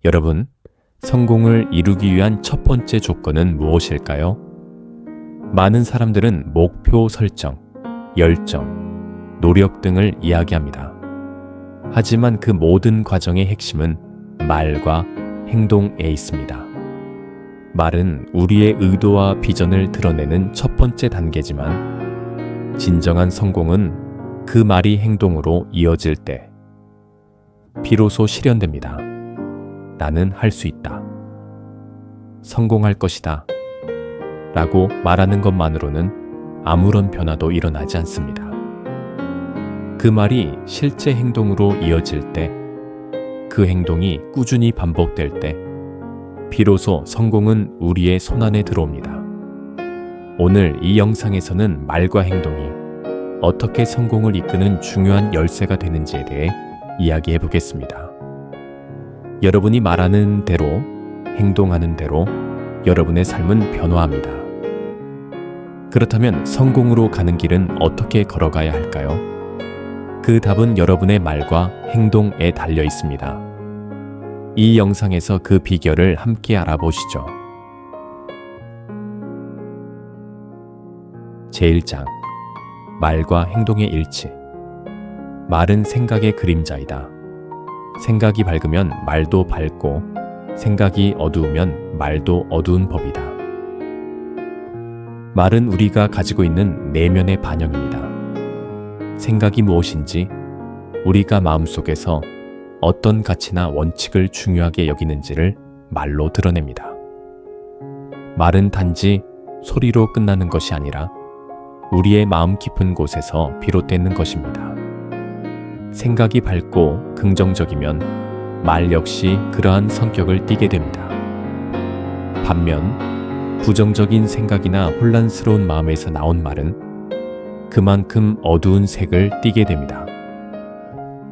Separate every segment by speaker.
Speaker 1: 여러분, 성공을 이루기 위한 첫 번째 조건은 무엇일까요? 많은 사람들은 목표 설정, 열정, 노력 등을 이야기합니다. 하지만 그 모든 과정의 핵심은 말과 행동에 있습니다. 말은 우리의 의도와 비전을 드러내는 첫 번째 단계지만 진정한 성공은 그 말이 행동으로 이어질 때 비로소 실현됩니다. 나는 할 수 있다. 성공할 것이다. 라고 말하는 것만으로는 아무런 변화도 일어나지 않습니다. 그 말이 실제 행동으로 이어질 때, 그 행동이 꾸준히 반복될 때, 비로소 성공은 우리의 손안에 들어옵니다. 오늘 이 영상에서는 말과 행동이 어떻게 성공을 이끄는 중요한 열쇠가 되는지에 대해 이야기해 보겠습니다. 여러분이 말하는 대로, 행동하는 대로 여러분의 삶은 변화합니다. 그렇다면 성공으로 가는 길은 어떻게 걸어가야 할까요? 그 답은 여러분의 말과 행동에 달려 있습니다. 이 영상에서 그 비결을 함께 알아보시죠. 제1장, 말과 행동의 일치. 말은 생각의 그림자이다. 생각이 밝으면 말도 밝고, 생각이 어두우면 말도 어두운 법이다. 말은 우리가 가지고 있는 내면의 반영입니다. 생각이 무엇인지, 우리가 마음속에서 어떤 가치나 원칙을 중요하게 여기는지를 말로 드러냅니다. 말은 단지 소리로 끝나는 것이 아니라 우리의 마음 깊은 곳에서 비롯되는 것입니다. 생각이 밝고 긍정적이면 말 역시 그러한 성격을 띠게 됩니다. 반면 부정적인 생각이나 혼란스러운 마음에서 나온 말은 그만큼 어두운 색을 띠게 됩니다.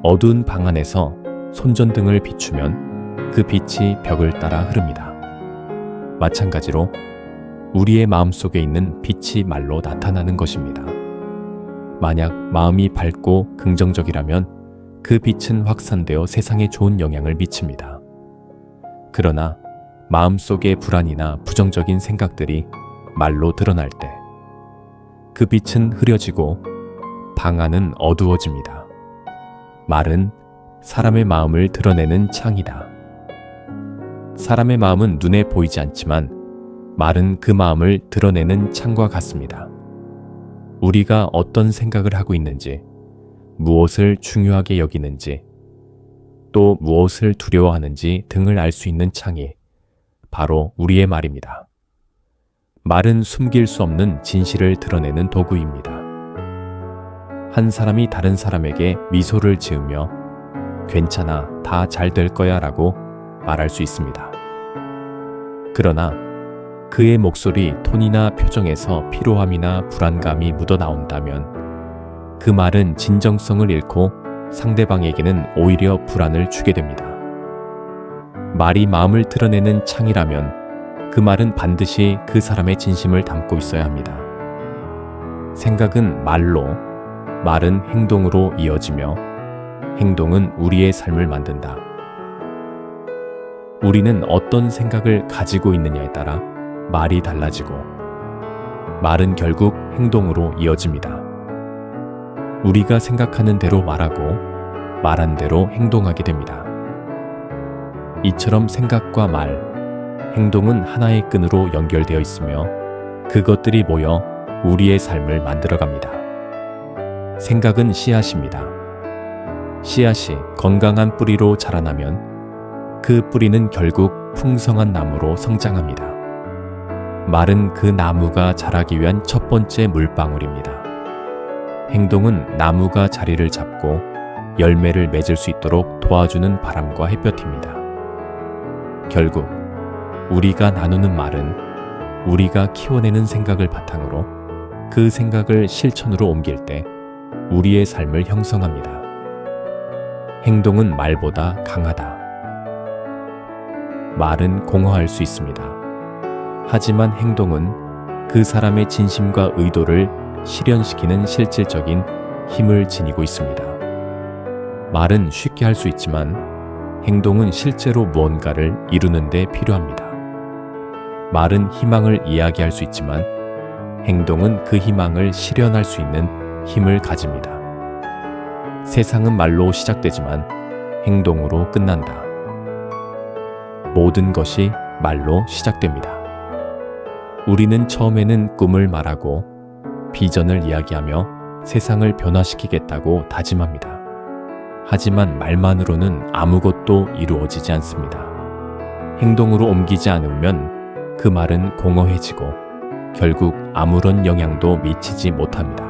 Speaker 1: 어두운 방 안에서 손전등을 비추면 그 빛이 벽을 따라 흐릅니다. 마찬가지로 우리의 마음속에 있는 빛이 말로 나타나는 것입니다. 만약 마음이 밝고 긍정적이라면 그 빛은 확산되어 세상에 좋은 영향을 미칩니다. 그러나 마음속의 불안이나 부정적인 생각들이 말로 드러날 때 그 빛은 흐려지고 방 안은 어두워집니다. 말은 사람의 마음을 드러내는 창이다. 사람의 마음은 눈에 보이지 않지만 말은 그 마음을 드러내는 창과 같습니다. 우리가 어떤 생각을 하고 있는지, 무엇을 중요하게 여기는지, 또 무엇을 두려워하는지 등을 알 수 있는 창이 바로 우리의 말입니다. 말은 숨길 수 없는 진실을 드러내는 도구입니다. 한 사람이 다른 사람에게 미소를 지으며 괜찮아, 다 잘 될 거야 라고 말할 수 있습니다. 그러나 그의 목소리, 톤이나 표정에서 피로함이나 불안감이 묻어나온다면 그 말은 진정성을 잃고 상대방에게는 오히려 불안을 주게 됩니다. 말이 마음을 드러내는 창이라면 그 말은 반드시 그 사람의 진심을 담고 있어야 합니다. 생각은 말로, 말은 행동으로 이어지며 행동은 우리의 삶을 만든다. 우리는 어떤 생각을 가지고 있느냐에 따라 말이 달라지고 말은 결국 행동으로 이어집니다. 우리가 생각하는 대로 말하고 말한 대로 행동하게 됩니다. 이처럼 생각과 말, 행동은 하나의 끈으로 연결되어 있으며 그것들이 모여 우리의 삶을 만들어갑니다. 생각은 씨앗입니다. 씨앗이 건강한 뿌리로 자라나면 그 뿌리는 결국 풍성한 나무로 성장합니다. 말은 그 나무가 자라기 위한 첫 번째 물방울입니다. 행동은 나무가 자리를 잡고 열매를 맺을 수 있도록 도와주는 바람과 햇볕입니다. 결국 우리가 나누는 말은 우리가 키워내는 생각을 바탕으로 그 생각을 실천으로 옮길 때 우리의 삶을 형성합니다. 행동은 말보다 강하다. 말은 공허할 수 있습니다. 하지만 행동은 그 사람의 진심과 의도를 실현시키는 실질적인 힘을 지니고 있습니다. 말은 쉽게 할 수 있지만 행동은 실제로 무언가를 이루는 데 필요합니다. 말은 희망을 이야기할 수 있지만 행동은 그 희망을 실현할 수 있는 힘을 가집니다. 세상은 말로 시작되지만 행동으로 끝난다. 모든 것이 말로 시작됩니다. 우리는 처음에는 꿈을 말하고 비전을 이야기하며 세상을 변화시키겠다고 다짐합니다. 하지만 말만으로는 아무것도 이루어지지 않습니다. 행동으로 옮기지 않으면 그 말은 공허해지고 결국 아무런 영향도 미치지 못합니다.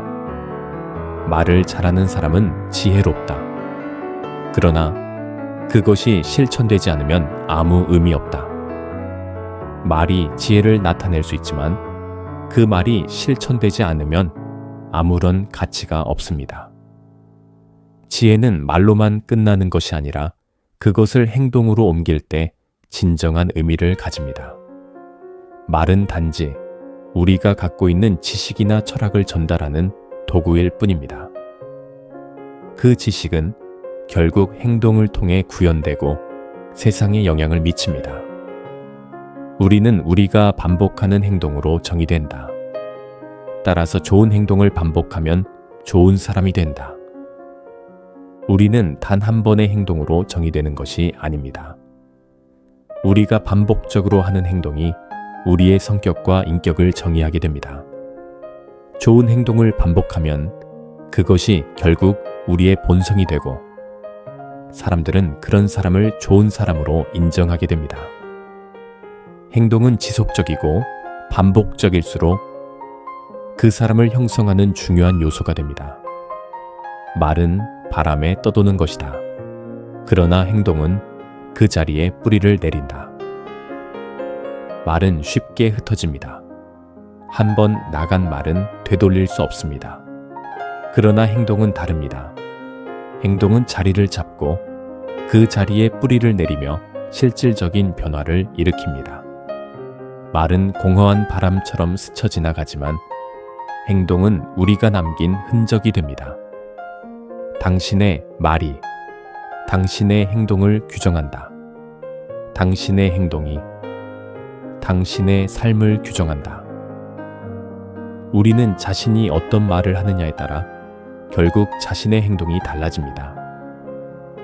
Speaker 1: 말을 잘하는 사람은 지혜롭다. 그러나 그것이 실천되지 않으면 아무 의미 없다. 말이 지혜를 나타낼 수 있지만 그 말이 실천되지 않으면 아무런 가치가 없습니다. 지혜는 말로만 끝나는 것이 아니라 그것을 행동으로 옮길 때 진정한 의미를 가집니다. 말은 단지 우리가 갖고 있는 지식이나 철학을 전달하는 도구일 뿐입니다. 그 지식은 결국 행동을 통해 구현되고 세상에 영향을 미칩니다. 우리는 우리가 반복하는 행동으로 정의된다. 따라서 좋은 행동을 반복하면 좋은 사람이 된다. 우리는 단 한 번의 행동으로 정의되는 것이 아닙니다. 우리가 반복적으로 하는 행동이 우리의 성격과 인격을 정의하게 됩니다. 좋은 행동을 반복하면 그것이 결국 우리의 본성이 되고 사람들은 그런 사람을 좋은 사람으로 인정하게 됩니다. 행동은 지속적이고 반복적일수록 그 사람을 형성하는 중요한 요소가 됩니다. 말은 바람에 떠도는 것이다. 그러나 행동은 그 자리에 뿌리를 내린다. 말은 쉽게 흩어집니다. 한 번 나간 말은 되돌릴 수 없습니다. 그러나 행동은 다릅니다. 행동은 자리를 잡고 그 자리에 뿌리를 내리며 실질적인 변화를 일으킵니다. 말은 공허한 바람처럼 스쳐 지나가지만 행동은 우리가 남긴 흔적이 됩니다. 당신의 말이 당신의 행동을 규정한다. 당신의 행동이 당신의 삶을 규정한다. 우리는 자신이 어떤 말을 하느냐에 따라 결국 자신의 행동이 달라집니다.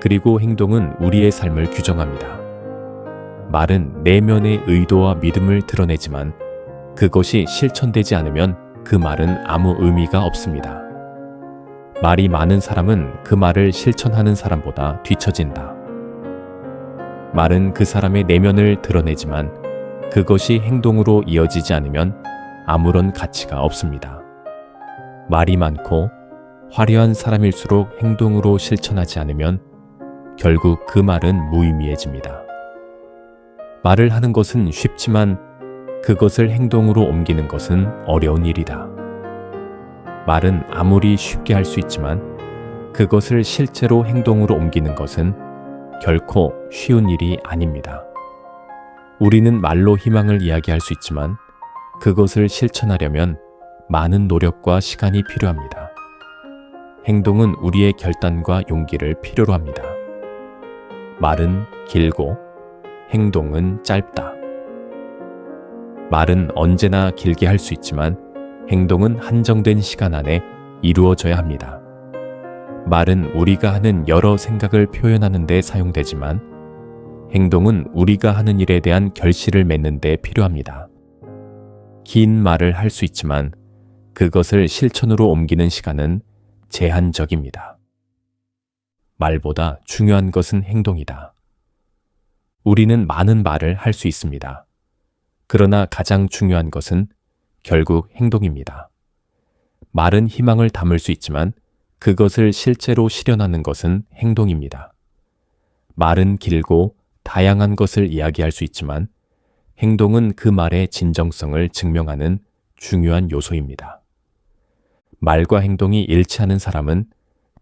Speaker 1: 그리고 행동은 우리의 삶을 규정합니다. 말은 내면의 의도와 믿음을 드러내지만 그것이 실천되지 않으면 그 말은 아무 의미가 없습니다. 말이 많은 사람은 그 말을 실천하는 사람보다 뒤처진다. 말은 그 사람의 내면을 드러내지만 그것이 행동으로 이어지지 않으면 아무런 가치가 없습니다. 말이 많고 화려한 사람일수록 행동으로 실천하지 않으면 결국 그 말은 무의미해집니다. 말을 하는 것은 쉽지만 그것을 행동으로 옮기는 것은 어려운 일이다. 말은 아무리 쉽게 할 수 있지만 그것을 실제로 행동으로 옮기는 것은 결코 쉬운 일이 아닙니다. 우리는 말로 희망을 이야기할 수 있지만 그것을 실천하려면 많은 노력과 시간이 필요합니다. 행동은 우리의 결단과 용기를 필요로 합니다. 말은 길고 행동은 짧다. 말은 언제나 길게 할 수 있지만 행동은 한정된 시간 안에 이루어져야 합니다. 말은 우리가 하는 여러 생각을 표현하는 데 사용되지만 행동은 우리가 하는 일에 대한 결실을 맺는 데 필요합니다. 긴 말을 할 수 있지만 그것을 실천으로 옮기는 시간은 제한적입니다. 말보다 중요한 것은 행동이다. 우리는 많은 말을 할 수 있습니다. 그러나 가장 중요한 것은 결국 행동입니다. 말은 희망을 담을 수 있지만 그것을 실제로 실현하는 것은 행동입니다. 말은 길고 다양한 것을 이야기할 수 있지만 행동은 그 말의 진정성을 증명하는 중요한 요소입니다. 말과 행동이 일치하는 사람은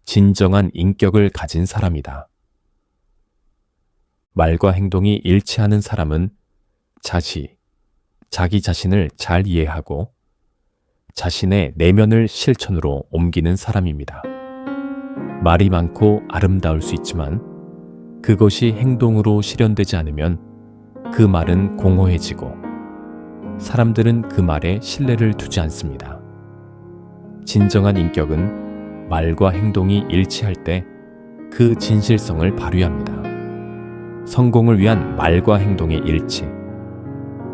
Speaker 1: 진정한 인격을 가진 사람이다. 말과 행동이 일치하는 사람은 자기 자신을 잘 이해하고 자신의 내면을 실천으로 옮기는 사람입니다. 말이 많고 아름다울 수 있지만 그것이 행동으로 실현되지 않으면 그 말은 공허해지고 사람들은 그 말에 신뢰를 두지 않습니다. 진정한 인격은 말과 행동이 일치할 때 그 진실성을 발휘합니다. 성공을 위한 말과 행동의 일치.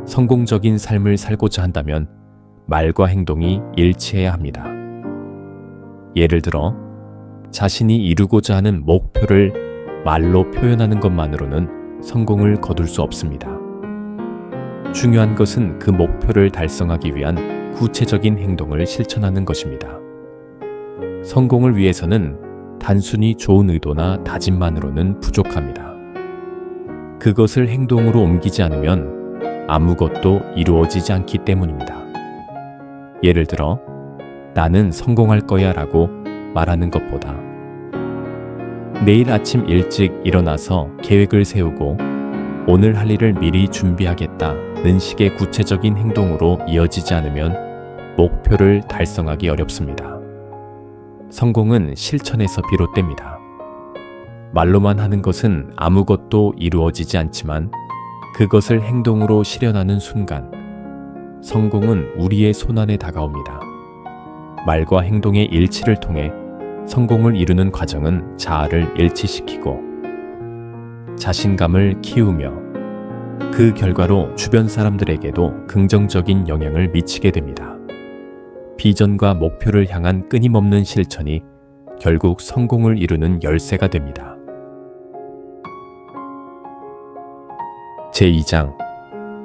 Speaker 1: 성공적인 삶을 살고자 한다면 말과 행동이 일치해야 합니다. 예를 들어 자신이 이루고자 하는 목표를 말로 표현하는 것만으로는 성공을 거둘 수 없습니다. 중요한 것은 그 목표를 달성하기 위한 구체적인 행동을 실천하는 것입니다. 성공을 위해서는 단순히 좋은 의도나 다짐만으로는 부족합니다. 그것을 행동으로 옮기지 않으면 아무것도 이루어지지 않기 때문입니다. 예를 들어 나는 성공할 거야 라고 말하는 것보다 내일 아침 일찍 일어나서 계획을 세우고 오늘 할 일을 미리 준비하겠다는 식의 구체적인 행동으로 이어지지 않으면 목표를 달성하기 어렵습니다. 성공은 실천에서 비롯됩니다. 말로만 하는 것은 아무것도 이루어지지 않지만 그것을 행동으로 실현하는 순간 성공은 우리의 손안에 다가옵니다. 말과 행동의 일치를 통해 성공을 이루는 과정은 자아를 일치시키고 자신감을 키우며 그 결과로 주변 사람들에게도 긍정적인 영향을 미치게 됩니다. 비전과 목표를 향한 끊임없는 실천이 결국 성공을 이루는 열쇠가 됩니다. 제2장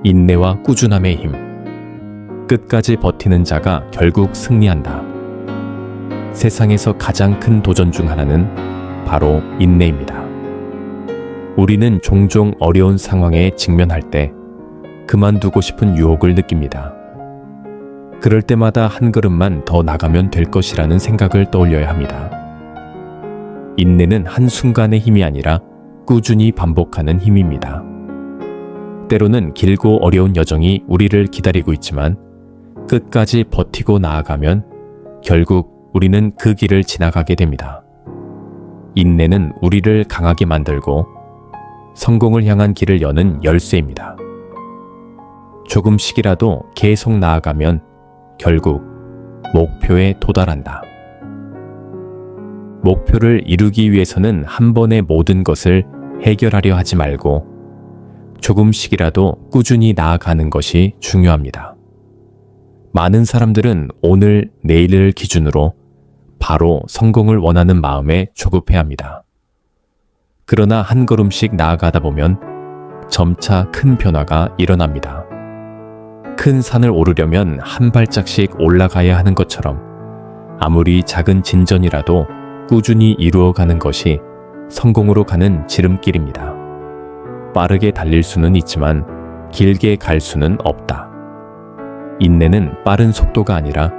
Speaker 1: 인내와 꾸준함의 힘. 끝까지 버티는 자가 결국 승리한다. 세상에서 가장 큰 도전 중 하나는 바로 인내입니다. 우리는 종종 어려운 상황에 직면할 때 그만두고 싶은 유혹을 느낍니다. 그럴 때마다 한 걸음만 더 나가면 될 것이라는 생각을 떠올려야 합니다. 인내는 한순간의 힘이 아니라 꾸준히 반복하는 힘입니다. 때로는 길고 어려운 여정이 우리를 기다리고 있지만 끝까지 버티고 나아가면 결국 우리는 그 길을 지나가게 됩니다. 인내는 우리를 강하게 만들고 성공을 향한 길을 여는 열쇠입니다. 조금씩이라도 계속 나아가면 결국 목표에 도달한다. 목표를 이루기 위해서는 한 번에 모든 것을 해결하려 하지 말고 조금씩이라도 꾸준히 나아가는 것이 중요합니다. 많은 사람들은 오늘, 내일을 기준으로 바로 성공을 원하는 마음에 조급해합니다. 그러나 한 걸음씩 나아가다 보면 점차 큰 변화가 일어납니다. 큰 산을 오르려면 한 발짝씩 올라가야 하는 것처럼 아무리 작은 진전이라도 꾸준히 이루어가는 것이 성공으로 가는 지름길입니다. 빠르게 달릴 수는 있지만 길게 갈 수는 없다. 인내는 빠른 속도가 아니라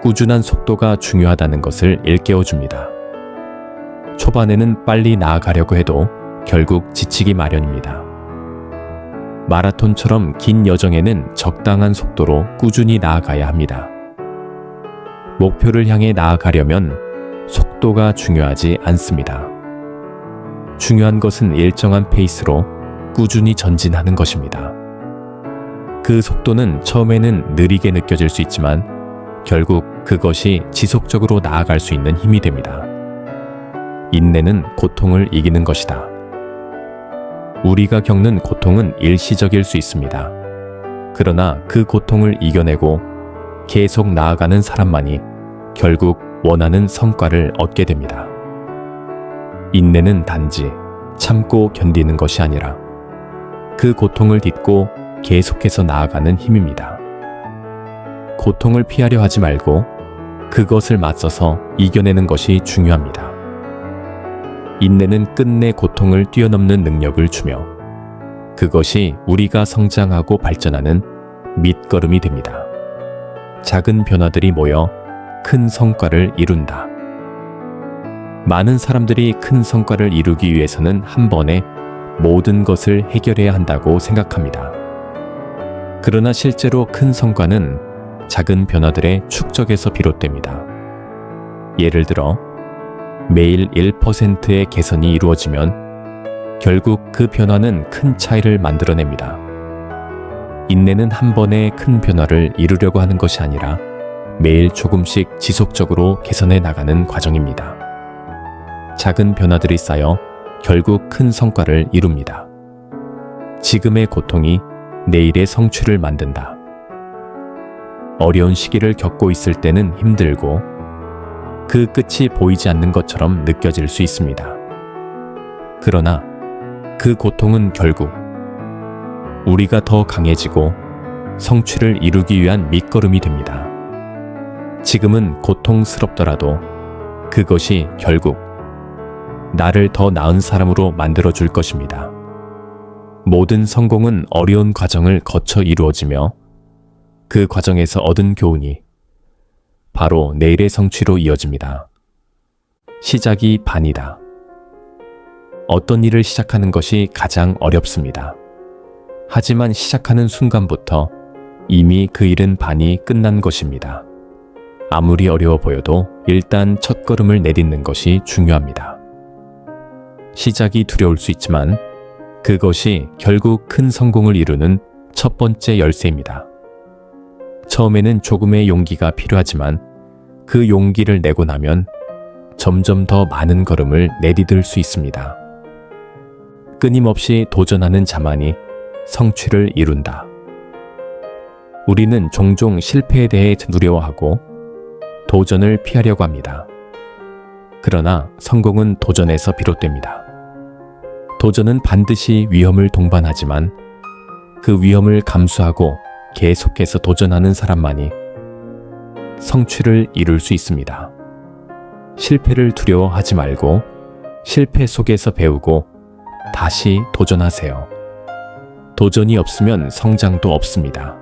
Speaker 1: 꾸준한 속도가 중요하다는 것을 일깨워줍니다. 초반에는 빨리 나아가려고 해도 결국 지치기 마련입니다. 마라톤처럼 긴 여정에는 적당한 속도로 꾸준히 나아가야 합니다. 목표를 향해 나아가려면 속도가 중요하지 않습니다. 중요한 것은 일정한 페이스로 꾸준히 전진하는 것입니다. 그 속도는 처음에는 느리게 느껴질 수 있지만 결국 그것이 지속적으로 나아갈 수 있는 힘이 됩니다. 인내는 고통을 이기는 것이다. 우리가 겪는 고통은 일시적일 수 있습니다. 그러나 그 고통을 이겨내고 계속 나아가는 사람만이 결국 원하는 성과를 얻게 됩니다. 인내는 단지 참고 견디는 것이 아니라 그 고통을 딛고 계속해서 나아가는 힘입니다. 고통을 피하려 하지 말고 그것을 맞서서 이겨내는 것이 중요합니다. 인내는 끝내 고통을 뛰어넘는 능력을 주며 그것이 우리가 성장하고 발전하는 밑거름이 됩니다. 작은 변화들이 모여 큰 성과를 이룬다. 많은 사람들이 큰 성과를 이루기 위해서는 한 번에 모든 것을 해결해야 한다고 생각합니다. 그러나 실제로 큰 성과는 작은 변화들의 축적에서 비롯됩니다. 예를 들어 매일 1%의 개선이 이루어지면 결국 그 변화는 큰 차이를 만들어냅니다. 인내는 한 번에 큰 변화를 이루려고 하는 것이 아니라 매일 조금씩 지속적으로 개선해 나가는 과정입니다. 작은 변화들이 쌓여 결국 큰 성과를 이룹니다. 지금의 고통이 내일의 성취를 만든다. 어려운 시기를 겪고 있을 때는 힘들고 그 끝이 보이지 않는 것처럼 느껴질 수 있습니다. 그러나 그 고통은 결국 우리가 더 강해지고 성취를 이루기 위한 밑거름이 됩니다. 지금은 고통스럽더라도 그것이 결국 나를 더 나은 사람으로 만들어줄 것입니다. 모든 성공은 어려운 과정을 거쳐 이루어지며 그 과정에서 얻은 교훈이 바로 내일의 성취로 이어집니다. 시작이 반이다. 어떤 일을 시작하는 것이 가장 어렵습니다. 하지만 시작하는 순간부터 이미 그 일은 반이 끝난 것입니다. 아무리 어려워 보여도 일단 첫걸음을 내딛는 것이 중요합니다. 시작이 두려울 수 있지만 그것이 결국 큰 성공을 이루는 첫 번째 열쇠입니다. 처음에는 조금의 용기가 필요하지만 그 용기를 내고 나면 점점 더 많은 걸음을 내디딜 수 있습니다. 끊임없이 도전하는 자만이 성취를 이룬다. 우리는 종종 실패에 대해 두려워하고 도전을 피하려고 합니다. 그러나 성공은 도전에서 비롯됩니다. 도전은 반드시 위험을 동반하지만 그 위험을 감수하고 계속해서 도전하는 사람만이 성취를 이룰 수 있습니다. 실패를 두려워하지 말고 실패 속에서 배우고 다시 도전하세요. 도전이 없으면 성장도 없습니다.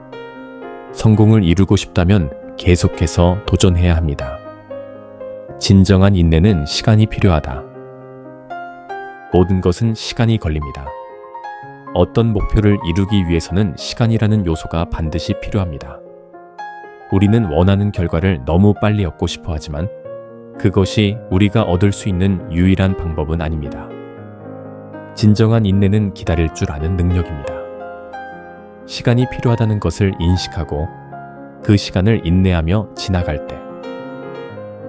Speaker 1: 성공을 이루고 싶다면 계속해서 도전해야 합니다. 진정한 인내는 시간이 필요하다. 모든 것은 시간이 걸립니다. 어떤 목표를 이루기 위해서는 시간이라는 요소가 반드시 필요합니다. 우리는 원하는 결과를 너무 빨리 얻고 싶어 하지만 그것이 우리가 얻을 수 있는 유일한 방법은 아닙니다. 진정한 인내는 기다릴 줄 아는 능력입니다. 시간이 필요하다는 것을 인식하고 그 시간을 인내하며 지나갈 때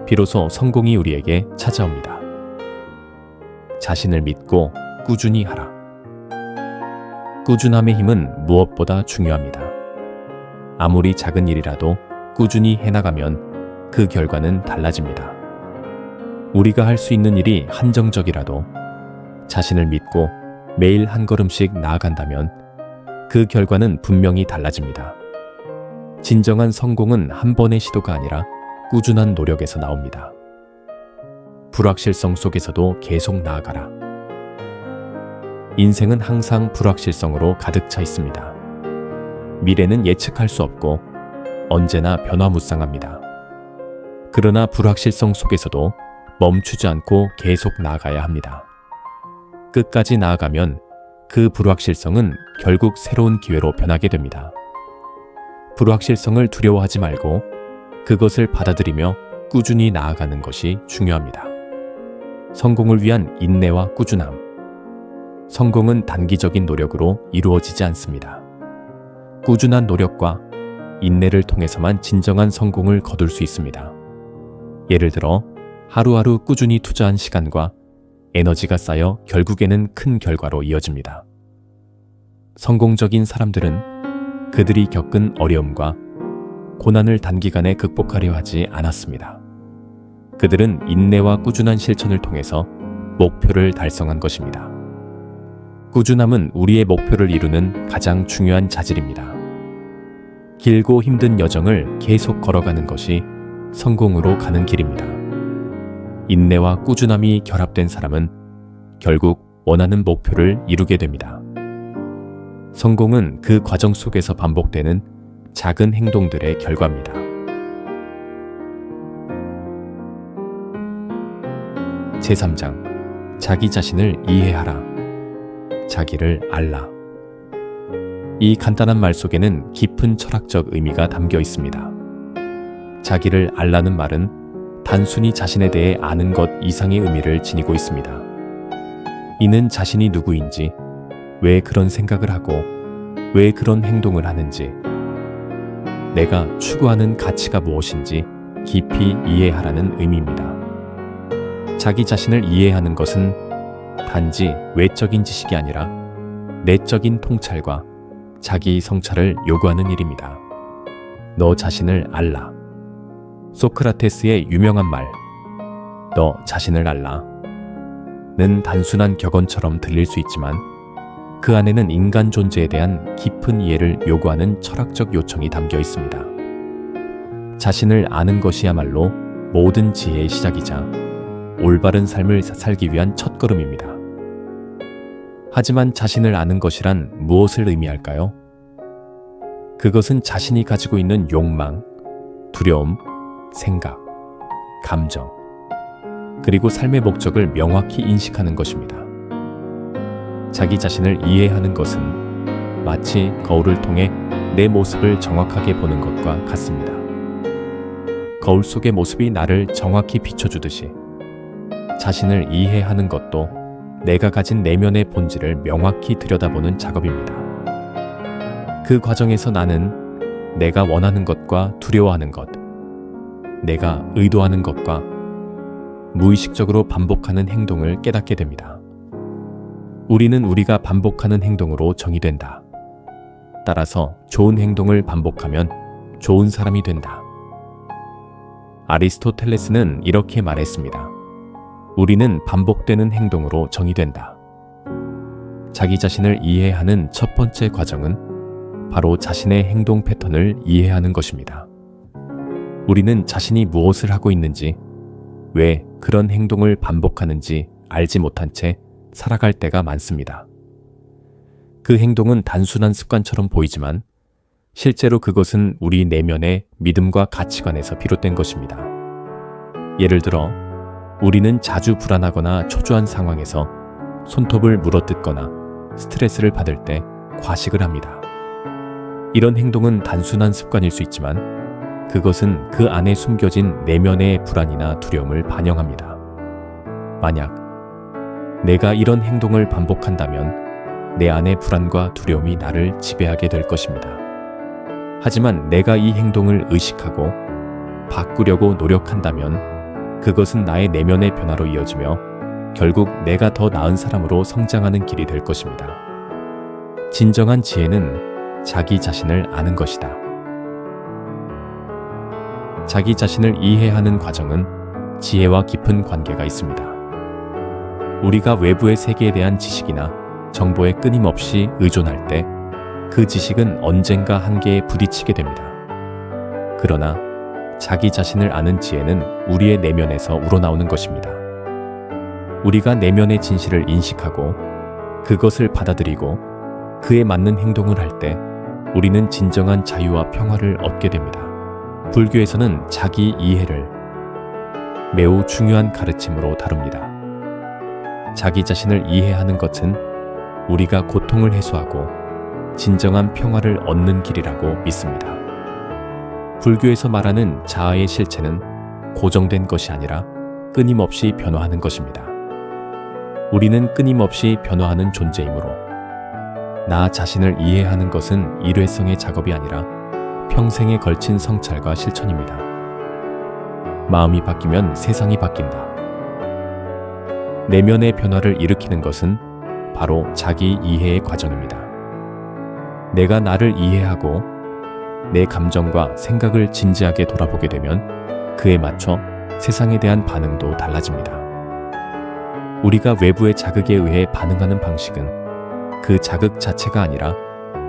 Speaker 1: 비로소 성공이 우리에게 찾아옵니다. 자신을 믿고 꾸준히 하라. 꾸준함의 힘은 무엇보다 중요합니다. 아무리 작은 일이라도 꾸준히 해나가면 그 결과는 달라집니다. 우리가 할 수 있는 일이 한정적이라도 자신을 믿고 매일 한 걸음씩 나아간다면 그 결과는 분명히 달라집니다. 진정한 성공은 한 번의 시도가 아니라 꾸준한 노력에서 나옵니다. 불확실성 속에서도 계속 나아가라. 인생은 항상 불확실성으로 가득 차 있습니다. 미래는 예측할 수 없고 언제나 변화무쌍합니다. 그러나 불확실성 속에서도 멈추지 않고 계속 나아가야 합니다. 끝까지 나아가면 그 불확실성은 결국 새로운 기회로 변하게 됩니다. 불확실성을 두려워하지 말고 그것을 받아들이며 꾸준히 나아가는 것이 중요합니다. 성공을 위한 인내와 꾸준함. 성공은 단기적인 노력으로 이루어지지 않습니다. 꾸준한 노력과 인내를 통해서만 진정한 성공을 거둘 수 있습니다. 예를 들어 하루하루 꾸준히 투자한 시간과 에너지가 쌓여 결국에는 큰 결과로 이어집니다. 성공적인 사람들은 그들이 겪은 어려움과 고난을 단기간에 극복하려 하지 않았습니다. 그들은 인내와 꾸준한 실천을 통해서 목표를 달성한 것입니다. 꾸준함은 우리의 목표를 이루는 가장 중요한 자질입니다. 길고 힘든 여정을 계속 걸어가는 것이 성공으로 가는 길입니다. 인내와 꾸준함이 결합된 사람은 결국 원하는 목표를 이루게 됩니다. 성공은 그 과정 속에서 반복되는 작은 행동들의 결과입니다. 제3장 자기 자신을 이해하라. 자기를 알라. 이 간단한 말 속에는 깊은 철학적 의미가 담겨 있습니다. 자기를 알라는 말은 단순히 자신에 대해 아는 것 이상의 의미를 지니고 있습니다. 이는 자신이 누구인지, 왜 그런 생각을 하고 왜 그런 행동을 하는지, 내가 추구하는 가치가 무엇인지 깊이 이해하라는 의미입니다. 자기 자신을 이해하는 것은 단지 외적인 지식이 아니라 내적인 통찰과 자기 성찰을 요구하는 일입니다. 너 자신을 알라. 소크라테스의 유명한 말, 너 자신을 알라 는 단순한 격언처럼 들릴 수 있지만 그 안에는 인간 존재에 대한 깊은 이해를 요구하는 철학적 요청이 담겨 있습니다. 자신을 아는 것이야말로 모든 지혜의 시작이자 올바른 삶을 살기 위한 첫걸음입니다. 하지만 자신을 아는 것이란 무엇을 의미할까요? 그것은 자신이 가지고 있는 욕망, 두려움, 생각, 감정, 그리고 삶의 목적을 명확히 인식하는 것입니다. 자기 자신을 이해하는 것은 마치 거울을 통해 내 모습을 정확하게 보는 것과 같습니다. 거울 속의 모습이 나를 정확히 비춰주듯이 자신을 이해하는 것도 내가 가진 내면의 본질을 명확히 들여다보는 작업입니다. 그 과정에서 나는 내가 원하는 것과 두려워하는 것, 내가 의도하는 것과 무의식적으로 반복하는 행동을 깨닫게 됩니다. 우리는 우리가 반복하는 행동으로 정의된다. 따라서 좋은 행동을 반복하면 좋은 사람이 된다. 아리스토텔레스는 이렇게 말했습니다. 우리는 반복되는 행동으로 정의된다. 자기 자신을 이해하는 첫 번째 과정은 바로 자신의 행동 패턴을 이해하는 것입니다. 우리는 자신이 무엇을 하고 있는지, 왜 그런 행동을 반복하는지 알지 못한 채 살아갈 때가 많습니다. 그 행동은 단순한 습관처럼 보이지만 실제로 그것은 우리 내면의 믿음과 가치관에서 비롯된 것입니다. 예를 들어 우리는 자주 불안하거나 초조한 상황에서 손톱을 물어뜯거나 스트레스를 받을 때 과식을 합니다. 이런 행동은 단순한 습관일 수 있지만 그것은 그 안에 숨겨진 내면의 불안이나 두려움을 반영합니다. 만약 내가 이런 행동을 반복한다면 내 안의 불안과 두려움이 나를 지배하게 될 것입니다. 하지만 내가 이 행동을 의식하고 바꾸려고 노력한다면 그것은 나의 내면의 변화로 이어지며 결국 내가 더 나은 사람으로 성장하는 길이 될 것입니다. 진정한 지혜는 자기 자신을 아는 것이다. 자기 자신을 이해하는 과정은 지혜와 깊은 관계가 있습니다. 우리가 외부의 세계에 대한 지식이나 정보에 끊임없이 의존할 때 그 지식은 언젠가 한계에 부딪히게 됩니다. 그러나 자기 자신을 아는 지혜는 우리의 내면에서 우러나오는 것입니다. 우리가 내면의 진실을 인식하고 그것을 받아들이고 그에 맞는 행동을 할 때 우리는 진정한 자유와 평화를 얻게 됩니다. 불교에서는 자기 이해를 매우 중요한 가르침으로 다룹니다. 자기 자신을 이해하는 것은 우리가 고통을 해소하고 진정한 평화를 얻는 길이라고 믿습니다. 불교에서 말하는 자아의 실체는 고정된 것이 아니라 끊임없이 변화하는 것입니다. 우리는 끊임없이 변화하는 존재이므로 나 자신을 이해하는 것은 일회성의 작업이 아니라 평생에 걸친 성찰과 실천입니다. 마음이 바뀌면 세상이 바뀐다. 내면의 변화를 일으키는 것은 바로 자기 이해의 과정입니다. 내가 나를 이해하고 내 감정과 생각을 진지하게 돌아보게 되면 그에 맞춰 세상에 대한 반응도 달라집니다. 우리가 외부의 자극에 의해 반응하는 방식은 그 자극 자체가 아니라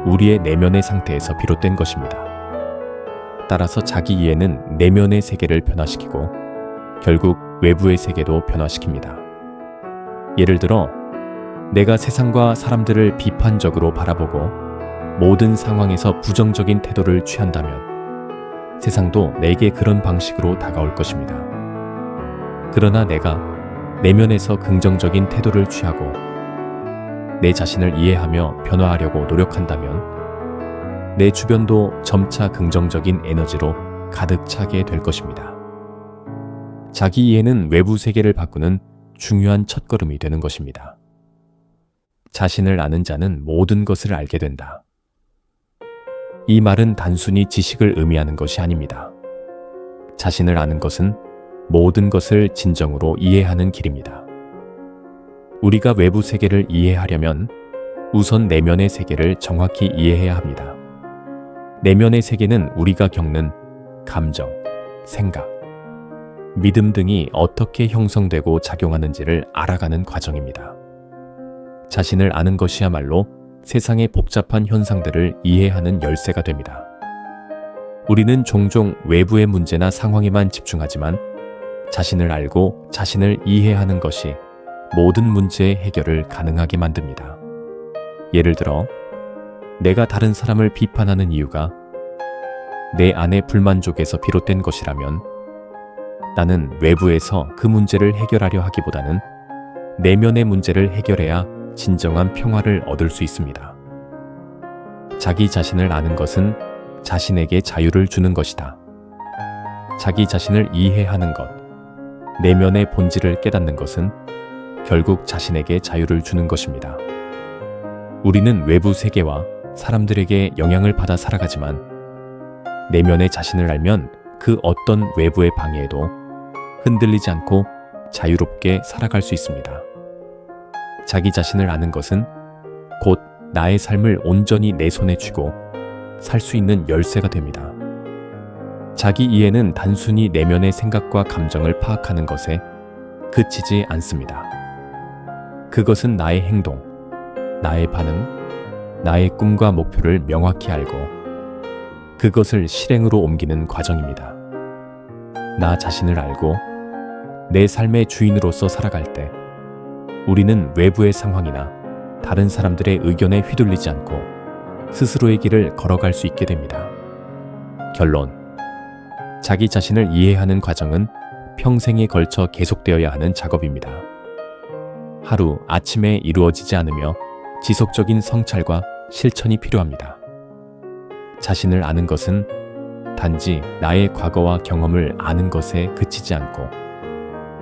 Speaker 1: 우리의 내면의 상태에서 비롯된 것입니다. 따라서 자기 이해는 내면의 세계를 변화시키고 결국 외부의 세계도 변화시킵니다. 예를 들어 내가 세상과 사람들을 비판적으로 바라보고 모든 상황에서 부정적인 태도를 취한다면 세상도 내게 그런 방식으로 다가올 것입니다. 그러나 내가 내면에서 긍정적인 태도를 취하고 내 자신을 이해하며 변화하려고 노력한다면 내 주변도 점차 긍정적인 에너지로 가득 차게 될 것입니다. 자기 이해는 외부 세계를 바꾸는 중요한 첫걸음이 되는 것입니다. 자신을 아는 자는 모든 것을 알게 된다. 이 말은 단순히 지식을 의미하는 것이 아닙니다. 자신을 아는 것은 모든 것을 진정으로 이해하는 길입니다. 우리가 외부 세계를 이해하려면 우선 내면의 세계를 정확히 이해해야 합니다. 내면의 세계는 우리가 겪는 감정, 생각, 믿음 등이 어떻게 형성되고 작용하는지를 알아가는 과정입니다. 자신을 아는 것이야말로 세상의 복잡한 현상들을 이해하는 열쇠가 됩니다. 우리는 종종 외부의 문제나 상황에만 집중하지만 자신을 알고 자신을 이해하는 것이 모든 문제의 해결을 가능하게 만듭니다. 예를 들어, 내가 다른 사람을 비판하는 이유가 내 안의 불만족에서 비롯된 것이라면 나는 외부에서 그 문제를 해결하려 하기보다는 내면의 문제를 해결해야 진정한 평화를 얻을 수 있습니다. 자기 자신을 아는 것은 자신에게 자유를 주는 것이다. 자기 자신을 이해하는 것, 내면의 본질을 깨닫는 것은 결국 자신에게 자유를 주는 것입니다. 우리는 외부 세계와 사람들에게 영향을 받아 살아가지만 내면의 자신을 알면 그 어떤 외부의 방해에도 흔들리지 않고 자유롭게 살아갈 수 있습니다. 자기 자신을 아는 것은 곧 나의 삶을 온전히 내 손에 쥐고 살 수 있는 열쇠가 됩니다. 자기 이해는 단순히 내면의 생각과 감정을 파악하는 것에 그치지 않습니다. 그것은 나의 행동, 나의 반응, 나의 꿈과 목표를 명확히 알고 그것을 실행으로 옮기는 과정입니다. 나 자신을 알고 내 삶의 주인으로서 살아갈 때 우리는 외부의 상황이나 다른 사람들의 의견에 휘둘리지 않고 스스로의 길을 걸어갈 수 있게 됩니다. 결론. 자기 자신을 이해하는 과정은 평생에 걸쳐 계속되어야 하는 작업입니다. 하루 아침에 이루어지지 않으며 지속적인 성찰과 실천이 필요합니다. 자신을 아는 것은 단지 나의 과거와 경험을 아는 것에 그치지 않고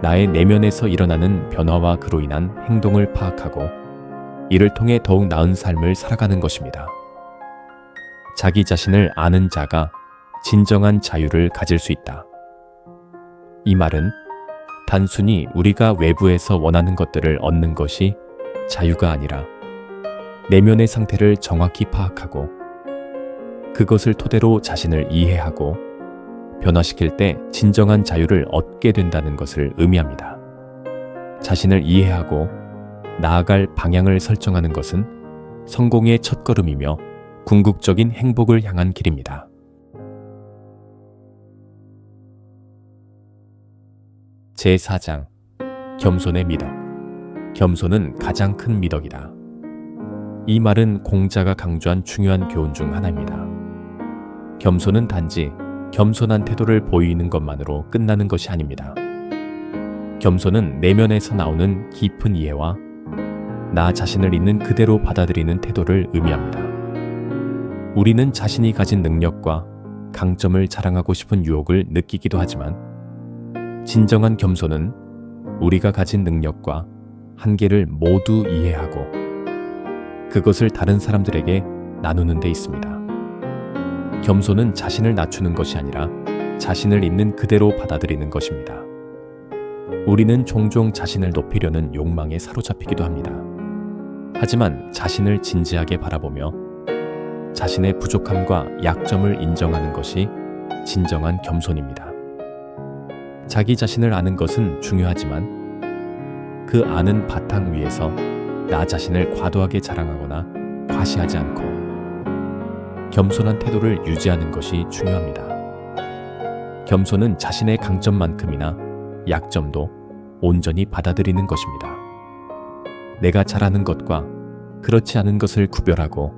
Speaker 1: 나의 내면에서 일어나는 변화와 그로 인한 행동을 파악하고 이를 통해 더욱 나은 삶을 살아가는 것입니다. 자기 자신을 아는 자가 진정한 자유를 가질 수 있다. 이 말은 단순히 우리가 외부에서 원하는 것들을 얻는 것이 자유가 아니라 내면의 상태를 정확히 파악하고 그것을 토대로 자신을 이해하고 변화시킬 때 진정한 자유를 얻게 된다는 것을 의미합니다. 자신을 이해하고 나아갈 방향을 설정하는 것은 성공의 첫걸음이며 궁극적인 행복을 향한 길입니다. 제4장 겸손의 미덕. 겸손은 가장 큰 미덕이다. 이 말은 공자가 강조한 중요한 교훈 중 하나입니다. 겸손은 단지 겸손한 태도를 보이는 것만으로 끝나는 것이 아닙니다. 겸손은 내면에서 나오는 깊은 이해와 나 자신을 있는 그대로 받아들이는 태도를 의미합니다. 우리는 자신이 가진 능력과 강점을 자랑하고 싶은 유혹을 느끼기도 하지만 진정한 겸손은 우리가 가진 능력과 한계를 모두 이해하고 그것을 다른 사람들에게 나누는 데 있습니다. 겸손은 자신을 낮추는 것이 아니라 자신을 있는 그대로 받아들이는 것입니다. 우리는 종종 자신을 높이려는 욕망에 사로잡히기도 합니다. 하지만 자신을 진지하게 바라보며 자신의 부족함과 약점을 인정하는 것이 진정한 겸손입니다. 자기 자신을 아는 것은 중요하지만 그 아는 바탕 위에서 나 자신을 과도하게 자랑하거나 과시하지 않고 겸손한 태도를 유지하는 것이 중요합니다. 겸손은 자신의 강점만큼이나 약점도 온전히 받아들이는 것입니다. 내가 잘하는 것과 그렇지 않은 것을 구별하고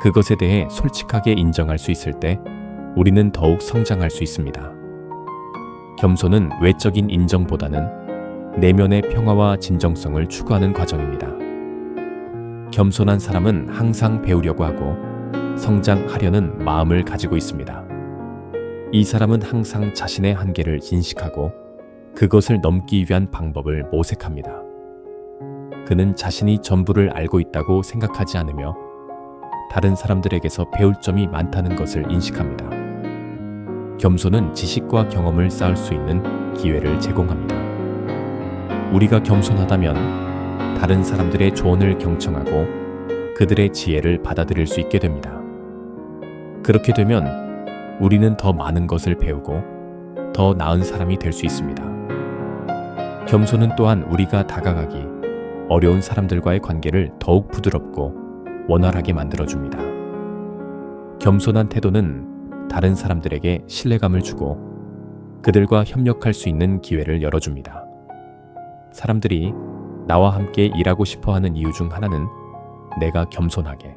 Speaker 1: 그것에 대해 솔직하게 인정할 수 있을 때 우리는 더욱 성장할 수 있습니다. 겸손은 외적인 인정보다는 내면의 평화와 진정성을 추구하는 과정입니다. 겸손한 사람은 항상 배우려고 하고 성장하려는 마음을 가지고 있습니다. 이 사람은 항상 자신의 한계를 인식하고 그것을 넘기 위한 방법을 모색합니다. 그는 자신이 전부를 알고 있다고 생각하지 않으며 다른 사람들에게서 배울 점이 많다는 것을 인식합니다. 겸손은 지식과 경험을 쌓을 수 있는 기회를 제공합니다. 우리가 겸손하다면 다른 사람들의 조언을 경청하고 그들의 지혜를 받아들일 수 있게 됩니다. 그렇게 되면 우리는 더 많은 것을 배우고 더 나은 사람이 될 수 있습니다. 겸손은 또한 우리가 다가가기 어려운 사람들과의 관계를 더욱 부드럽고 원활하게 만들어줍니다. 겸손한 태도는 다른 사람들에게 신뢰감을 주고 그들과 협력할 수 있는 기회를 열어줍니다. 사람들이 나와 함께 일하고 싶어 하는 이유 중 하나는 내가 겸손하게,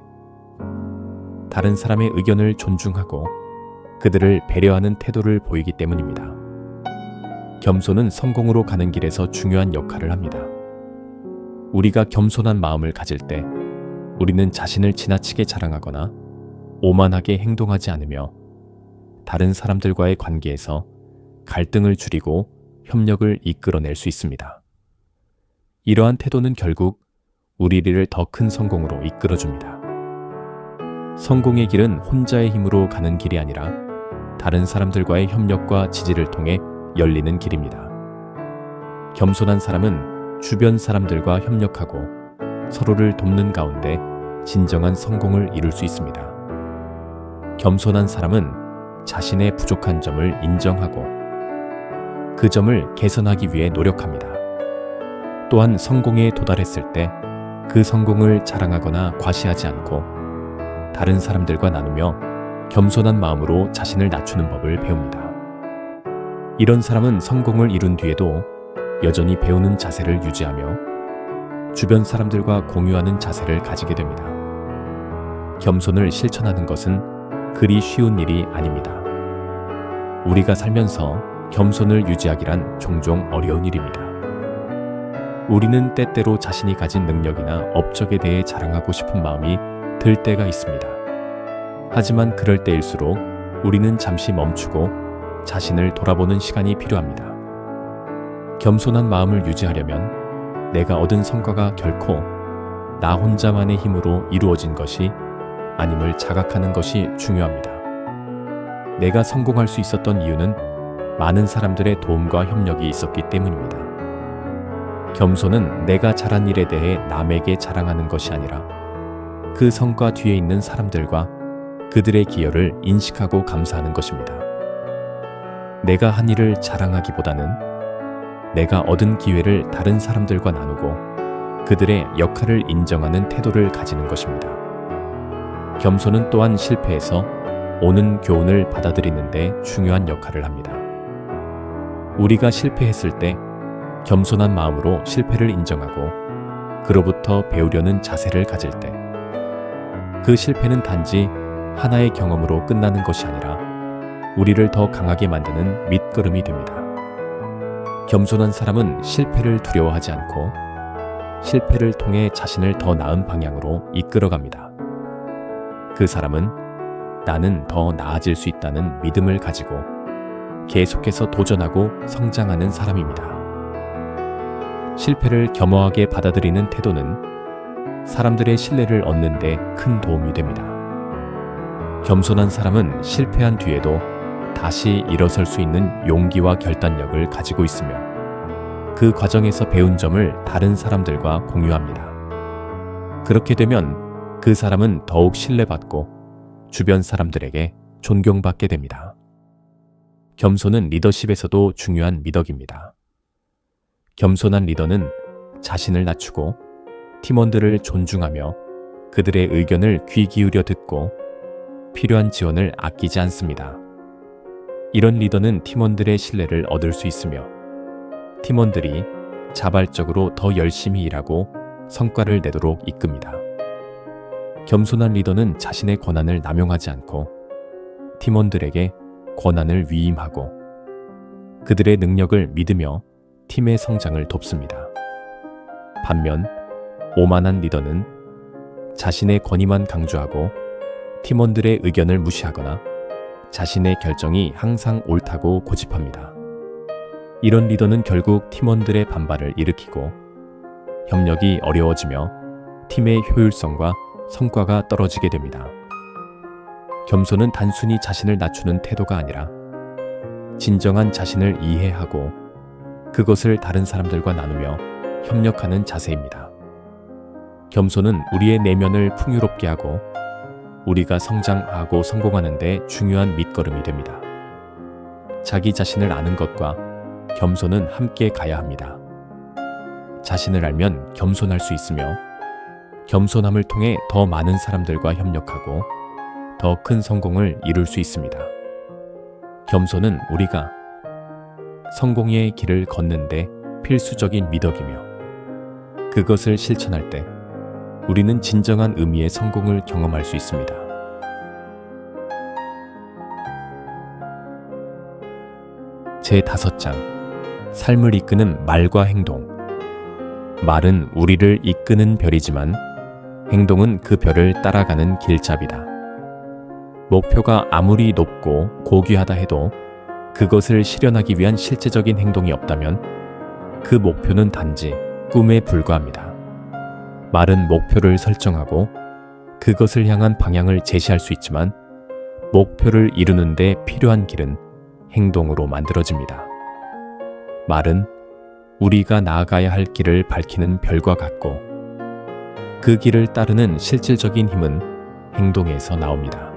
Speaker 1: 다른 사람의 의견을 존중하고 그들을 배려하는 태도를 보이기 때문입니다. 겸손은 성공으로 가는 길에서 중요한 역할을 합니다. 우리가 겸손한 마음을 가질 때 우리는 자신을 지나치게 자랑하거나 오만하게 행동하지 않으며 다른 사람들과의 관계에서 갈등을 줄이고 협력을 이끌어낼 수 있습니다. 이러한 태도는 결국 우리를 더 큰 성공으로 이끌어줍니다. 성공의 길은 혼자의 힘으로 가는 길이 아니라 다른 사람들과의 협력과 지지를 통해 열리는 길입니다. 겸손한 사람은 주변 사람들과 협력하고 서로를 돕는 가운데 진정한 성공을 이룰 수 있습니다. 겸손한 사람은 자신의 부족한 점을 인정하고 그 점을 개선하기 위해 노력합니다. 또한 성공에 도달했을 때 그 성공을 자랑하거나 과시하지 않고 다른 사람들과 나누며 겸손한 마음으로 자신을 낮추는 법을 배웁니다. 이런 사람은 성공을 이룬 뒤에도 여전히 배우는 자세를 유지하며 주변 사람들과 공유하는 자세를 가지게 됩니다. 겸손을 실천하는 것은 그리 쉬운 일이 아닙니다. 우리가 살면서 겸손을 유지하기란 종종 어려운 일입니다. 우리는 때때로 자신이 가진 능력이나 업적에 대해 자랑하고 싶은 마음이 들 때가 있습니다. 하지만 그럴 때일수록 우리는 잠시 멈추고 자신을 돌아보는 시간이 필요합니다. 겸손한 마음을 유지하려면 내가 얻은 성과가 결코 나 혼자만의 힘으로 이루어진 것이 아님을 자각하는 것이 중요합니다. 내가 성공할 수 있었던 이유는 많은 사람들의 도움과 협력이 있었기 때문입니다. 겸손은 내가 잘한 일에 대해 남에게 자랑하는 것이 아니라 그 성과 뒤에 있는 사람들과 그들의 기여를 인식하고 감사하는 것입니다. 내가 한 일을 자랑하기보다는 내가 얻은 기회를 다른 사람들과 나누고 그들의 역할을 인정하는 태도를 가지는 것입니다. 겸손은 또한 실패에서 오는 교훈을 받아들이는 데 중요한 역할을 합니다. 우리가 실패했을 때 겸손한 마음으로 실패를 인정하고 그로부터 배우려는 자세를 가질 때 그 실패는 단지 하나의 경험으로 끝나는 것이 아니라 우리를 더 강하게 만드는 밑거름이 됩니다. 겸손한 사람은 실패를 두려워하지 않고 실패를 통해 자신을 더 나은 방향으로 이끌어갑니다. 그 사람은 나는 더 나아질 수 있다는 믿음을 가지고 계속해서 도전하고 성장하는 사람입니다. 실패를 겸허하게 받아들이는 태도는 사람들의 신뢰를 얻는 데 큰 도움이 됩니다. 겸손한 사람은 실패한 뒤에도 다시 일어설 수 있는 용기와 결단력을 가지고 있으며 그 과정에서 배운 점을 다른 사람들과 공유합니다. 그렇게 되면 그 사람은 더욱 신뢰받고 주변 사람들에게 존경받게 됩니다. 겸손은 리더십에서도 중요한 미덕입니다. 겸손한 리더는 자신을 낮추고 팀원들을 존중하며 그들의 의견을 귀 기울여 듣고 필요한 지원을 아끼지 않습니다. 이런 리더는 팀원들의 신뢰를 얻을 수 있으며 팀원들이 자발적으로 더 열심히 일하고 성과를 내도록 이끕니다. 겸손한 리더는 자신의 권한을 남용하지 않고 팀원들에게 권한을 위임하고 그들의 능력을 믿으며 팀의 성장을 돕습니다. 반면 오만한 리더는 자신의 권위만 강조하고 팀원들의 의견을 무시하거나 자신의 결정이 항상 옳다고 고집합니다. 이런 리더는 결국 팀원들의 반발을 일으키고 협력이 어려워지며 팀의 효율성과 성과가 떨어지게 됩니다. 겸손은 단순히 자신을 낮추는 태도가 아니라 진정한 자신을 이해하고 그것을 다른 사람들과 나누며 협력하는 자세입니다. 겸손은 우리의 내면을 풍요롭게 하고 우리가 성장하고 성공하는 데 중요한 밑거름이 됩니다. 자기 자신을 아는 것과 겸손은 함께 가야 합니다. 자신을 알면 겸손할 수 있으며 겸손함을 통해 더 많은 사람들과 협력하고 더 큰 성공을 이룰 수 있습니다. 겸손은 우리가 성공의 길을 걷는데 필수적인 미덕이며 그것을 실천할 때 우리는 진정한 의미의 성공을 경험할 수 있습니다. 제5장 삶을 이끄는 말과 행동. 말은 우리를 이끄는 별이지만 행동은 그 별을 따라가는 길잡이다. 목표가 아무리 높고 고귀하다 해도 그것을 실현하기 위한 실제적인 행동이 없다면 그 목표는 단지 꿈에 불과합니다. 말은 목표를 설정하고 그것을 향한 방향을 제시할 수 있지만 목표를 이루는 데 필요한 길은 행동으로 만들어집니다. 말은 우리가 나아가야 할 길을 밝히는 별과 같고 그 길을 따르는 실질적인 힘은 행동에서 나옵니다.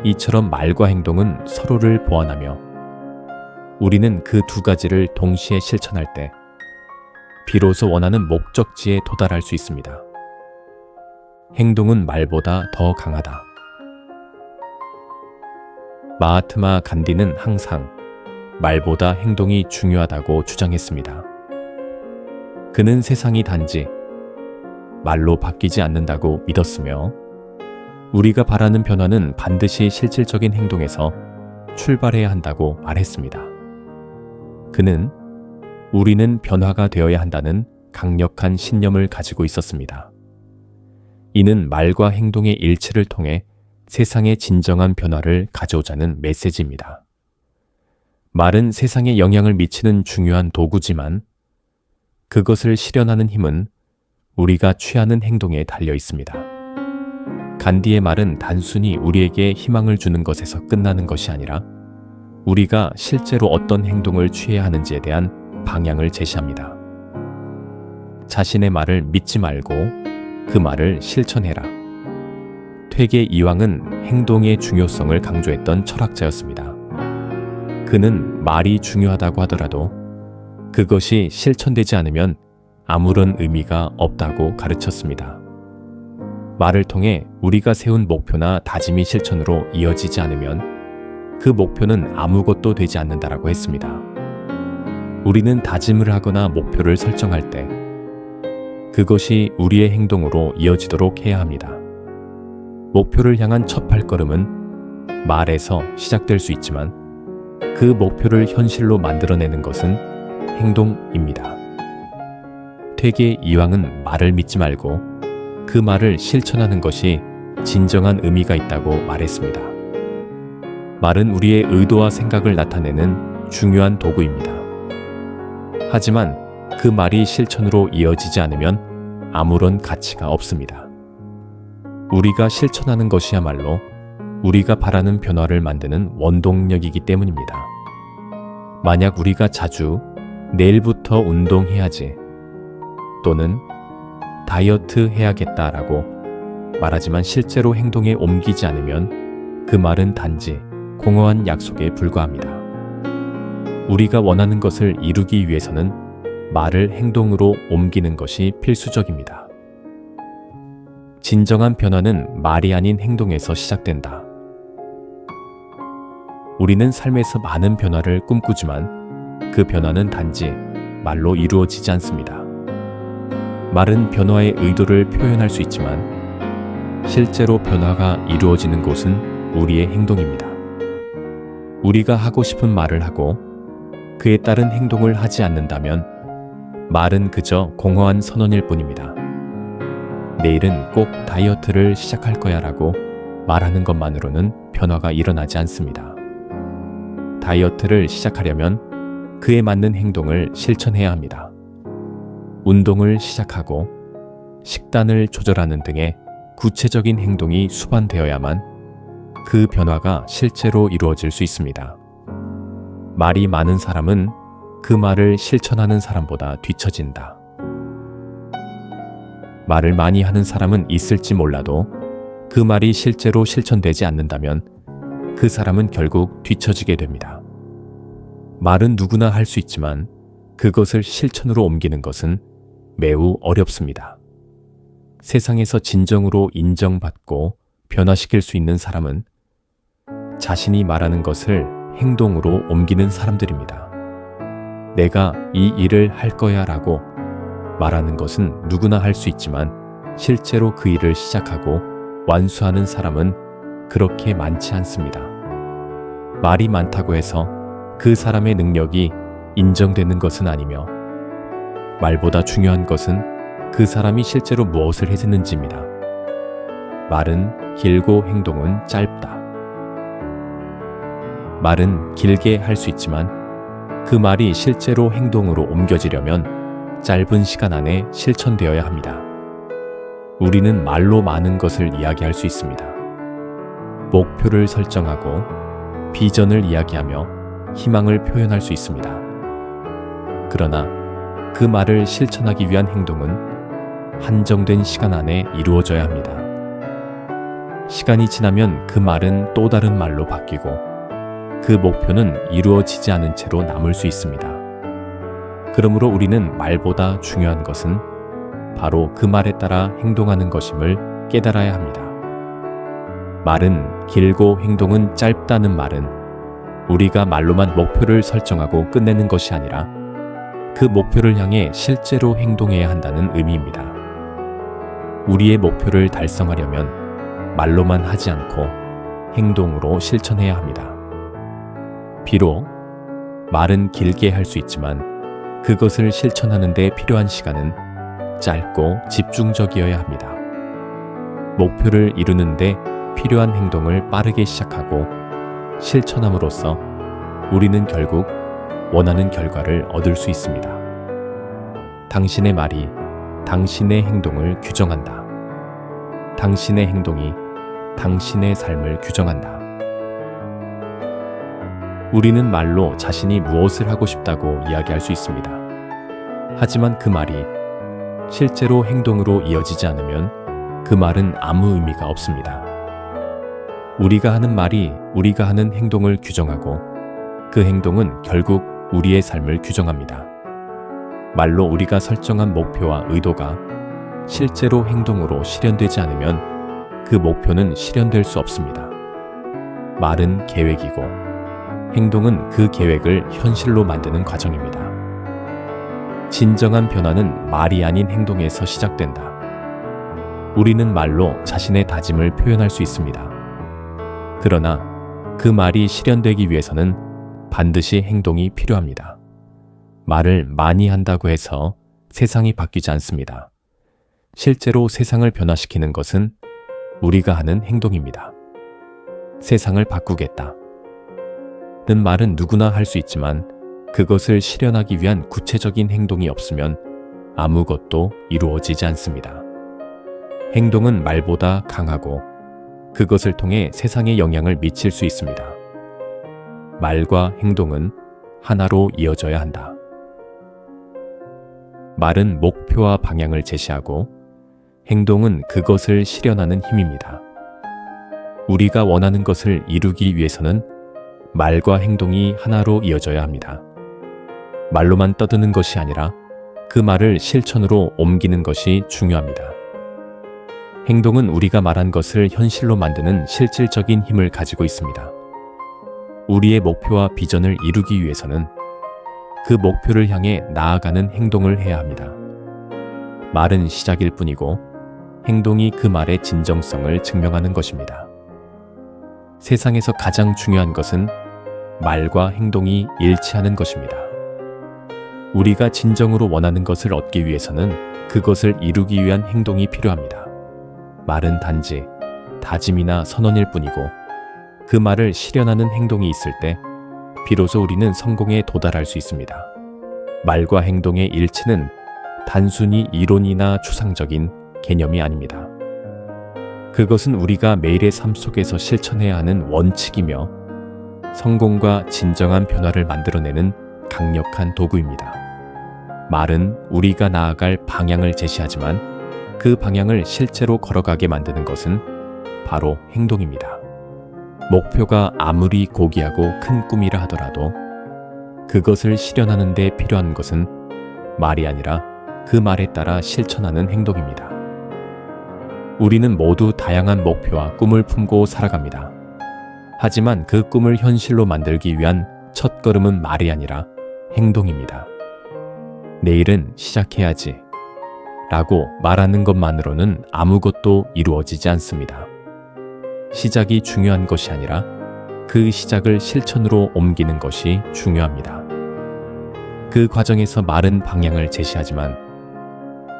Speaker 1: 이처럼 말과 행동은 서로를 보완하며 우리는 그 두 가지를 동시에 실천할 때 비로소 원하는 목적지에 도달할 수 있습니다. 행동은 말보다 더 강하다. 마하트마 간디는 항상 말보다 행동이 중요하다고 주장했습니다. 그는 세상이 단지 말로 바뀌지 않는다고 믿었으며 우리가 바라는 변화는 반드시 실질적인 행동에서 출발해야 한다고 말했습니다. 그는 우리는 변화가 되어야 한다는 강력한 신념을 가지고 있었습니다. 이는 말과 행동의 일치를 통해 세상의 진정한 변화를 가져오자는 메시지입니다. 말은 세상에 영향을 미치는 중요한 도구지만 그것을 실현하는 힘은 우리가 취하는 행동에 달려 있습니다. 간디의 말은 단순히 우리에게 희망을 주는 것에서 끝나는 것이 아니라 우리가 실제로 어떤 행동을 취해야 하는지에 대한 방향을 제시합니다. 자신의 말을 믿지 말고 그 말을 실천해라. 퇴계 이황은 행동의 중요성을 강조했던 철학자였습니다. 그는 말이 중요하다고 하더라도 그것이 실천되지 않으면 아무런 의미가 없다고 가르쳤습니다. 말을 통해 우리가 세운 목표나 다짐이 실천으로 이어지지 않으면 그 목표는 아무것도 되지 않는다라고 했습니다. 우리는 다짐을 하거나 목표를 설정할 때 그것이 우리의 행동으로 이어지도록 해야 합니다. 목표를 향한 첫 발걸음은 말에서 시작될 수 있지만 그 목표를 현실로 만들어내는 것은 행동입니다. 퇴계 이황은 말을 믿지 말고 그 말을 실천하는 것이 진정한 의미가 있다고 말했습니다. 말은 우리의 의도와 생각을 나타내는 중요한 도구입니다. 하지만 그 말이 실천으로 이어지지 않으면 아무런 가치가 없습니다. 우리가 실천하는 것이야말로 우리가 바라는 변화를 만드는 원동력이기 때문입니다. 만약 우리가 자주 내일부터 운동해야지 또는 다이어트 해야겠다라고 말하지만 실제로 행동에 옮기지 않으면 그 말은 단지 공허한 약속에 불과합니다. 우리가 원하는 것을 이루기 위해서는 말을 행동으로 옮기는 것이 필수적입니다. 진정한 변화는 말이 아닌 행동에서 시작된다. 우리는 삶에서 많은 변화를 꿈꾸지만 그 변화는 단지 말로 이루어지지 않습니다. 말은 변화의 의도를 표현할 수 있지만 실제로 변화가 이루어지는 곳은 우리의 행동입니다. 우리가 하고 싶은 말을 하고 그에 따른 행동을 하지 않는다면 말은 그저 공허한 선언일 뿐입니다. 내일은 꼭 다이어트를 시작할 거야 라고 말하는 것만으로는 변화가 일어나지 않습니다. 다이어트를 시작하려면 그에 맞는 행동을 실천해야 합니다. 운동을 시작하고 식단을 조절하는 등의 구체적인 행동이 수반되어야만 그 변화가 실제로 이루어질 수 있습니다. 말이 많은 사람은 그 말을 실천하는 사람보다 뒤처진다. 말을 많이 하는 사람은 있을지 몰라도 그 말이 실제로 실천되지 않는다면 그 사람은 결국 뒤처지게 됩니다. 말은 누구나 할 수 있지만 그것을 실천으로 옮기는 것은 매우 어렵습니다. 세상에서 진정으로 인정받고 변화시킬 수 있는 사람은 자신이 말하는 것을 행동으로 옮기는 사람들입니다. 내가 이 일을 할 거야 라고 말하는 것은 누구나 할 수 있지만 실제로 그 일을 시작하고 완수하는 사람은 그렇게 많지 않습니다. 말이 많다고 해서 그 사람의 능력이 인정되는 것은 아니며 말보다 중요한 것은 그 사람이 실제로 무엇을 했는지입니다. 말은 길고 행동은 짧다. 말은 길게 할 수 있지만 그 말이 실제로 행동으로 옮겨지려면 짧은 시간 안에 실천되어야 합니다. 우리는 말로 많은 것을 이야기할 수 있습니다. 목표를 설정하고 비전을 이야기하며 희망을 표현할 수 있습니다. 그러나 그 말을 실천하기 위한 행동은 한정된 시간 안에 이루어져야 합니다. 시간이 지나면 그 말은 또 다른 말로 바뀌고 그 목표는 이루어지지 않은 채로 남을 수 있습니다. 그러므로 우리는 말보다 중요한 것은 바로 그 말에 따라 행동하는 것임을 깨달아야 합니다. 말은 길고 행동은 짧다는 말은 우리가 말로만 목표를 설정하고 끝내는 것이 아니라 그 목표를 향해 실제로 행동해야 한다는 의미입니다. 우리의 목표를 달성하려면 말로만 하지 않고 행동으로 실천해야 합니다. 비록 말은 길게 할 수 있지만 그것을 실천하는 데 필요한 시간은 짧고 집중적이어야 합니다. 목표를 이루는 데 필요한 행동을 빠르게 시작하고 실천함으로써 우리는 결국 원하는 결과를 얻을 수 있습니다. 당신의 말이 당신의 행동을 규정한다. 당신의 행동이 당신의 삶을 규정한다. 우리는 말로 자신이 무엇을 하고 싶다고 이야기할 수 있습니다. 하지만 그 말이 실제로 행동으로 이어지지 않으면 그 말은 아무 의미가 없습니다. 우리가 하는 말이 우리가 하는 행동을 규정하고 그 행동은 결국 우리의 삶을 규정합니다. 말로 우리가 설정한 목표와 의도가 실제로 행동으로 실현되지 않으면 그 목표는 실현될 수 없습니다. 말은 계획이고 행동은 그 계획을 현실로 만드는 과정입니다. 진정한 변화는 말이 아닌 행동에서 시작된다. 우리는 말로 자신의 다짐을 표현할 수 있습니다. 그러나 그 말이 실현되기 위해서는 반드시 행동이 필요합니다. 말을 많이 한다고 해서 세상이 바뀌지 않습니다. 실제로 세상을 변화시키는 것은 우리가 하는 행동입니다. 세상을 바꾸겠다. 는 말은 누구나 할 수 있지만 그것을 실현하기 위한 구체적인 행동이 없으면 아무것도 이루어지지 않습니다. 행동은 말보다 강하고 그것을 통해 세상에 영향을 미칠 수 있습니다. 말과 행동은 하나로 이어져야 한다. 말은 목표와 방향을 제시하고 행동은 그것을 실현하는 힘입니다. 우리가 원하는 것을 이루기 위해서는 말과 행동이 하나로 이어져야 합니다. 말로만 떠드는 것이 아니라 그 말을 실천으로 옮기는 것이 중요합니다. 행동은 우리가 말한 것을 현실로 만드는 실질적인 힘을 가지고 있습니다. 우리의 목표와 비전을 이루기 위해서는 그 목표를 향해 나아가는 행동을 해야 합니다. 말은 시작일 뿐이고 행동이 그 말의 진정성을 증명하는 것입니다. 세상에서 가장 중요한 것은 말과 행동이 일치하는 것입니다. 우리가 진정으로 원하는 것을 얻기 위해서는 그것을 이루기 위한 행동이 필요합니다. 말은 단지 다짐이나 선언일 뿐이고 그 말을 실현하는 행동이 있을 때 비로소 우리는 성공에 도달할 수 있습니다. 말과 행동의 일치는 단순히 이론이나 추상적인 개념이 아닙니다. 그것은 우리가 매일의 삶 속에서 실천해야 하는 원칙이며 성공과 진정한 변화를 만들어내는 강력한 도구입니다. 말은 우리가 나아갈 방향을 제시하지만 그 방향을 실제로 걸어가게 만드는 것은 바로 행동입니다. 목표가 아무리 고귀하고 큰 꿈이라 하더라도 그것을 실현하는 데 필요한 것은 말이 아니라 그 말에 따라 실천하는 행동입니다. 우리는 모두 다양한 목표와 꿈을 품고 살아갑니다. 하지만 그 꿈을 현실로 만들기 위한 첫걸음은 말이 아니라 행동입니다. 내일은 시작해야지 라고 말하는 것만으로는 아무것도 이루어지지 않습니다. 시작이 중요한 것이 아니라 그 시작을 실천으로 옮기는 것이 중요합니다. 그 과정에서 말은 방향을 제시하지만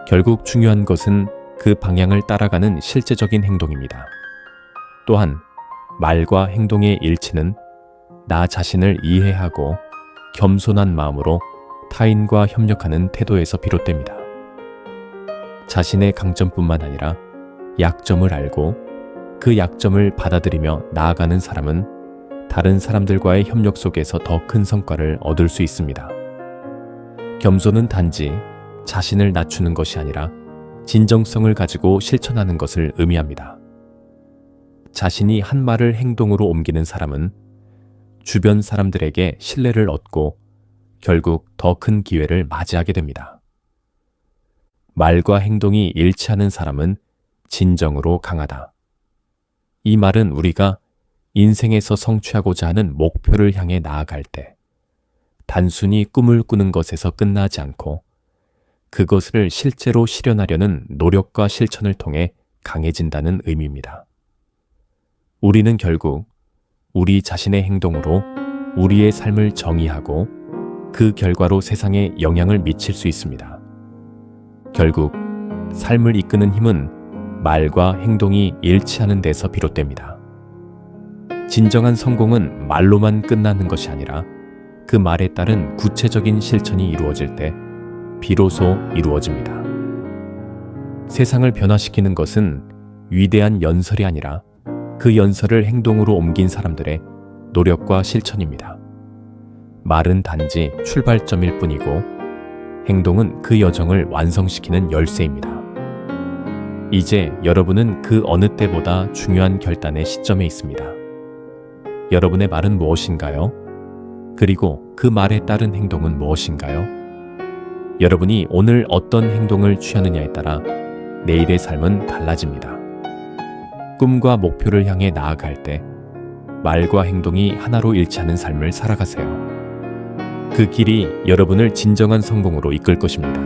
Speaker 1: 결국 중요한 것은 그 방향을 따라가는 실제적인 행동입니다. 또한 말과 행동의 일치는 나 자신을 이해하고 겸손한 마음으로 타인과 협력하는 태도에서 비롯됩니다. 자신의 강점뿐만 아니라 약점을 알고 그 약점을 받아들이며 나아가는 사람은 다른 사람들과의 협력 속에서 더 큰 성과를 얻을 수 있습니다. 겸손은 단지 자신을 낮추는 것이 아니라 진정성을 가지고 실천하는 것을 의미합니다. 자신이 한 말을 행동으로 옮기는 사람은 주변 사람들에게 신뢰를 얻고 결국 더 큰 기회를 맞이하게 됩니다. 말과 행동이 일치하는 사람은 진정으로 강하다. 이 말은 우리가 인생에서 성취하고자 하는 목표를 향해 나아갈 때 단순히 꿈을 꾸는 것에서 끝나지 않고 그것을 실제로 실현하려는 노력과 실천을 통해 강해진다는 의미입니다. 우리는 결국 우리 자신의 행동으로 우리의 삶을 정의하고 그 결과로 세상에 영향을 미칠 수 있습니다. 결국 삶을 이끄는 힘은 말과 행동이 일치하는 데서 비롯됩니다. 진정한 성공은 말로만 끝나는 것이 아니라 그 말에 따른 구체적인 실천이 이루어질 때 비로소 이루어집니다. 세상을 변화시키는 것은 위대한 연설이 아니라 그 연설을 행동으로 옮긴 사람들의 노력과 실천입니다. 말은 단지 출발점일 뿐이고 행동은 그 여정을 완성시키는 열쇠입니다. 이제 여러분은 그 어느 때보다 중요한 결단의 시점에 있습니다. 여러분의 말은 무엇인가요? 그리고 그 말에 따른 행동은 무엇인가요? 여러분이 오늘 어떤 행동을 취하느냐에 따라 내일의 삶은 달라집니다. 꿈과 목표를 향해 나아갈 때 말과 행동이 하나로 일치하는 삶을 살아가세요. 그 길이 여러분을 진정한 성공으로 이끌 것입니다.